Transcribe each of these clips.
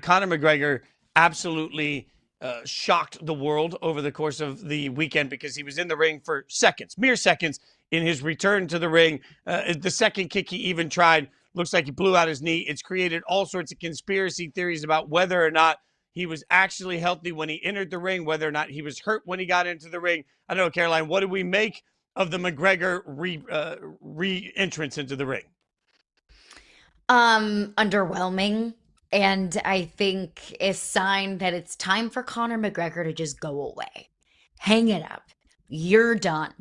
Conor McGregor absolutely shocked the world over the course of the weekend because he was in the ring for seconds, mere seconds, in his return to the ring. The second kick he even tried looks like he blew out his knee. It's created all sorts of conspiracy theories about whether or not he was actually healthy when he entered the ring, whether or not he was hurt when he got into the ring. I don't know, Caroline, what do we make of the McGregor re-entrance into the ring? Underwhelming. And I think a sign that it's time for Conor McGregor to just go away. Hang it up. You're done.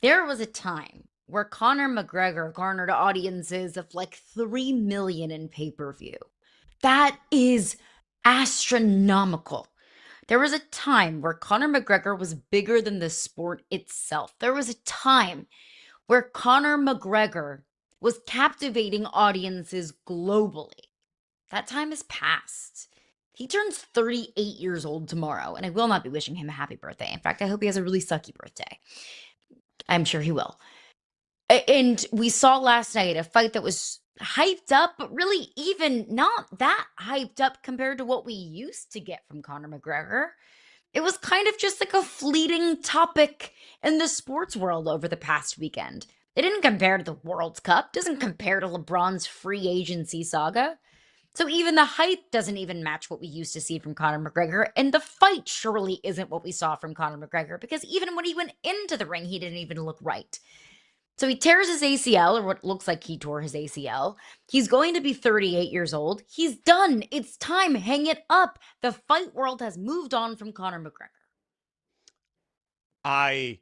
There was a time where Conor McGregor garnered audiences of like 3 million in pay-per-view. That is astronomical. There was a time where Conor McGregor was bigger than the sport itself. There was a time where Conor McGregor was captivating audiences globally. That time has passed. He turns 38 years old tomorrow, and I will not be wishing him a happy birthday. In fact, I hope he has a really sucky birthday. I'm sure he will. And we saw last night a fight that was hyped up, but really even not that hyped up compared to what we used to get from Conor McGregor. It was kind of just like a fleeting topic in the sports world over the past weekend. It didn't compare to the World Cup, doesn't compare to LeBron's free agency saga. So even the hype doesn't even match what we used to see from Conor McGregor, and the fight surely isn't what we saw from Conor McGregor, because even when he went into the ring, he didn't even look right. So he tears his ACL, or what looks like he tore his ACL. He's going to be 38 years old. He's done. It's time. Hang it up. The fight world has moved on from Conor McGregor. I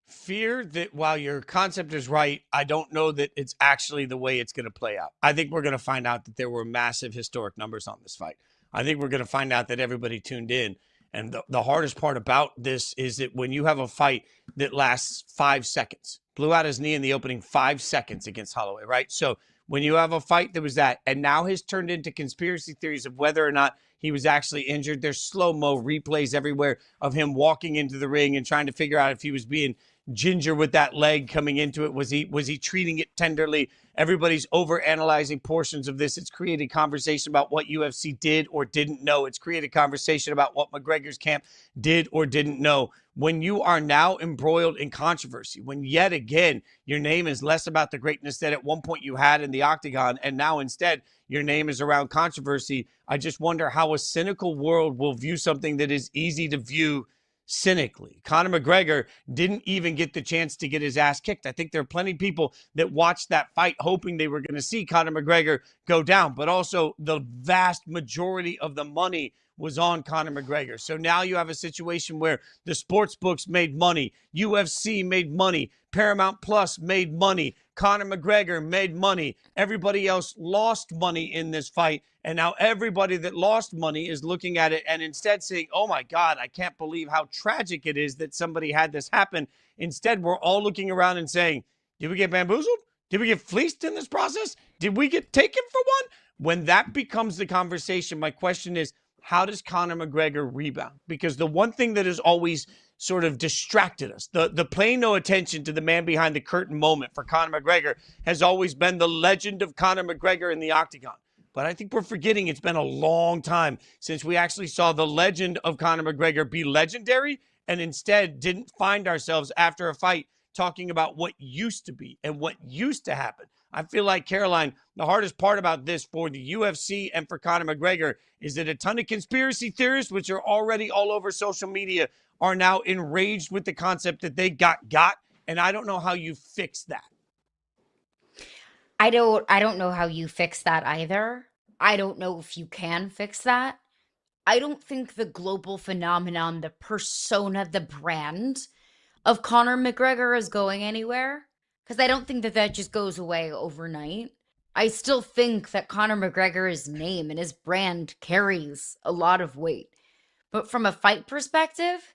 fear that while your concept is right, I don't know that it's actually the way it's going to play out. I think we're going to find out that there were massive historic numbers on this fight. I think we're going to find out that everybody tuned in. And the hardest part about this is that when you have a fight that lasts 5 seconds, blew out his knee in the opening 5 seconds against Holloway, right? So when you have a fight that was that, and now has turned into conspiracy theories of whether or not he was actually injured. There's slow-mo replays everywhere of him walking into the ring and trying to figure out if he was being ginger with that leg coming into it. Was he treating it tenderly? Everybody's over analyzing portions of this. It's created conversation about what UFC did or didn't know. It's created conversation about what McGregor's camp did or didn't know. When you are now embroiled in controversy, when yet again your name is less about the greatness that at one point you had in the octagon, and now instead your name is around controversy, I just wonder how a cynical world will view something that is easy to view cynically. Conor McGregor didn't even get the chance to get his ass kicked. I think there are plenty of people that watched that fight hoping they were going to see Conor McGregor go down, but also the vast majority of the money was on Conor McGregor. So now you have a situation where the sports books made money, UFC made money, Paramount Plus made money, Conor McGregor made money. Everybody else lost money in this fight. And now everybody that lost money is looking at it and instead saying, oh my God, I can't believe how tragic it is that somebody had this happen. Instead, we're all looking around and saying, did we get bamboozled? Did we get fleeced in this process? Did we get taken for one? When that becomes the conversation, my question is, how does Conor McGregor rebound? Because the one thing that has always sort of distracted us, the paying no attention to the man behind the curtain moment for Conor McGregor has always been the legend of Conor McGregor in the octagon. But I think we're forgetting it's been a long time since we actually saw the legend of Conor McGregor be legendary, and instead didn't find ourselves after a fight talking about what used to be and what used to happen. I feel like, Caroline, the hardest part about this for the UFC and for Conor McGregor is that a ton of conspiracy theorists, which are already all over social media, are now enraged with the concept that they got. And I don't know how you fix that. I don't know how you fix that either. I don't know if you can fix that. I don't think the global phenomenon, the persona, the brand of Conor McGregor is going anywhere, because I don't think that that just goes away overnight. I still think that Conor McGregor's name and his brand carries a lot of weight. But from a fight perspective,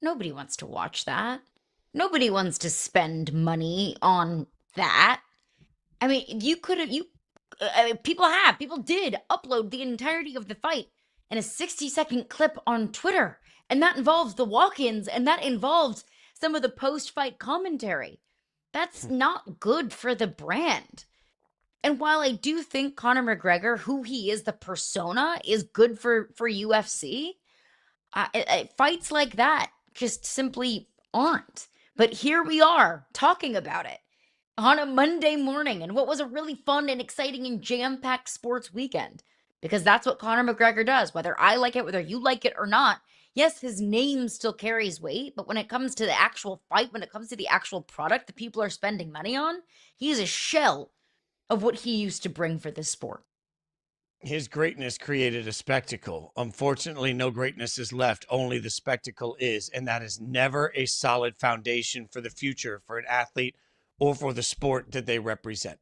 nobody wants to watch that. Nobody wants to spend money on that. I mean, you could have, people did upload the entirety of the fight in a 60-second clip on Twitter. And that involves the walk ins and that involves some of the post fight commentary. That's not good for the brand. And while I do think Conor McGregor, who he is, the persona, is good for UFC, fights like that just simply aren't. But here we are talking about it on a Monday morning and what was a really fun and exciting and jam packed sports weekend. Because that's what Conor McGregor does, whether I like it, whether you like it or not. Yes, his name still carries weight, but when it comes to the actual fight, when it comes to the actual product that people are spending money on, he's a shell of what he used to bring for this sport. His greatness created a spectacle. Unfortunately, no greatness is left, only the spectacle is. And that is never a solid foundation for the future for an athlete or for the sport that they represent.